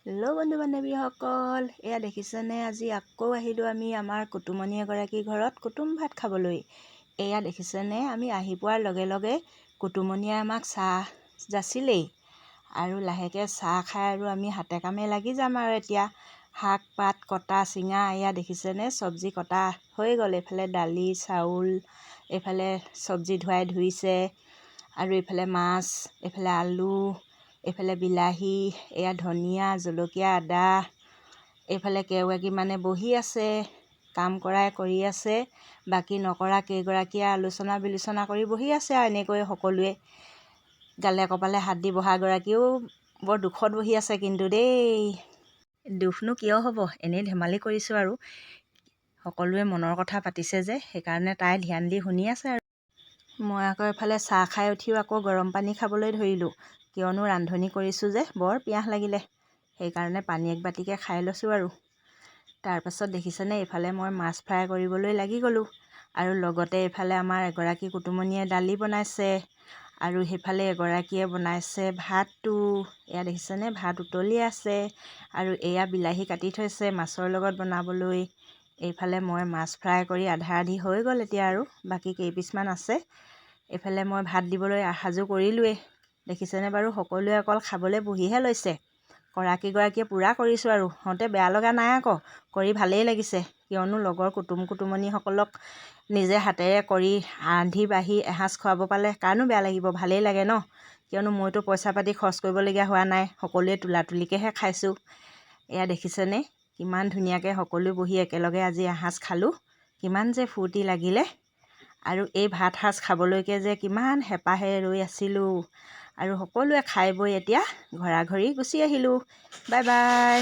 Hello' বন্ধু বান্ধৱীসকল, এয়া দেখিছেনে? আজি আকৌ আহিলোঁ আমি আমাৰ কুটুমনী এগৰাকীৰ ঘৰত কুটুম ভাত খাবলৈ। এয়া দেখিছেনে? আমি আহি পোৱাৰ লগে লগে কুটুমনীয়ে আমাক চাহ যাচিলেই আৰু লাহেকৈ চাহ খাই আৰু আমি হাতে কামে লাগি যাম আৰু এতিয়া শাক পাত কটা চিঙা। এয়া দেখিছেনে? চব্জি কটা হৈ গ'ল। এইফালে দালি চাউল, এইফালে চব্জি ধুইছে আৰু এইফালে মাছ, এইফালে আলু, এইফালে বিলাহী, এয়া ধনিয়া জলকীয়া আদা। এইফালে কেইগৰাকীমানে বহি আছে, কাম কৰাই কৰি আছে, বাকী নকৰা কেইগৰাকীয়ে আলোচনা বিলোচনা কৰি বহি আছে আৰু এনেকৈ সকলোৱে গালে কপালে হাত দি বহাগৰাকীও বৰ দুখত বহি আছে কিন্তু দেই। দুখনো কিয় হ'ব, এনেই ধেমালি কৰিছোঁ আৰু সকলোৱে মনৰ কথা পাতিছে যে সেইকাৰণে তাই ধ্যান দি শুনি আছে আৰু মই আকৌ এফালে চাহ খাই উঠিও আকৌ গৰম পানী খাবলৈ ধৰিলোঁ, কিয়নো ৰান্ধনি কৰিছোঁ যে বৰ পিয়াহ লাগিলে, সেইকাৰণে পানী এক বাতিকে খাই লৈছোঁ আৰু তাৰপাছত দেখিছেনে? এইফালে মই মাছ ফ্ৰাই কৰিবলৈ লাগি গ'লোঁ আৰু লগতে এইফালে আমাৰ এগৰাকী কুটুমনীয়ে দালি বনাইছে আৰু সেইফালে এগৰাকীয়ে বনাইছে ভাতটো। এয়া দেখিছেনে? ভাত উতলি আছে আৰু এয়া বিলাহী কাটি থৈছে মাছৰ লগত বনাবলৈ। এইফালে মই মাছ ফ্ৰাই কৰি আধা আধি হৈ গ'ল এতিয়া আৰু বাকী কেইপিচমান আছে। এইফালে মই ভাত দিবলৈ সাজু কৰিলোৱেই। দেখিছেনে বাৰু? সকলোৱে অকল খাবলৈ বহিহে লৈছে। গৰাকীগৰাকীয়ে পূৰা কৰিছোঁ আৰু হওঁতে বেয়া লগা নাই, আকৌ কৰি ভালেই লাগিছে, কিয়নো লগৰ কুটুমনীসকলক নিজে হাতেৰে কৰি ৰান্ধি বাঢ়ি এসাঁজ খুৱাব পালে কাৰণো বেয়া লাগিব, ভালেই লাগে ন। কিয়নো মইতো পইচা পাতি খৰচ কৰিবলগীয়া হোৱা নাই, সকলোৱে তোলাতুলিকৈহে খাইছোঁ। এয়া দেখিছেনে? কিমান ধুনীয়াকৈ সকলোৱে বহি একেলগে আজি এসাঁজ খালোঁ, কিমান যে ফূৰ্তি লাগিলে আৰু এই ভাত সাজ খাবলৈকে যে কিমান হেঁপাহেৰে ৰৈ আছিলোঁ আৰু সকলোৱে খাই বৈ এতিয়া ঘৰা ঘৰি গুচি আহিলোঁ। Bye bye.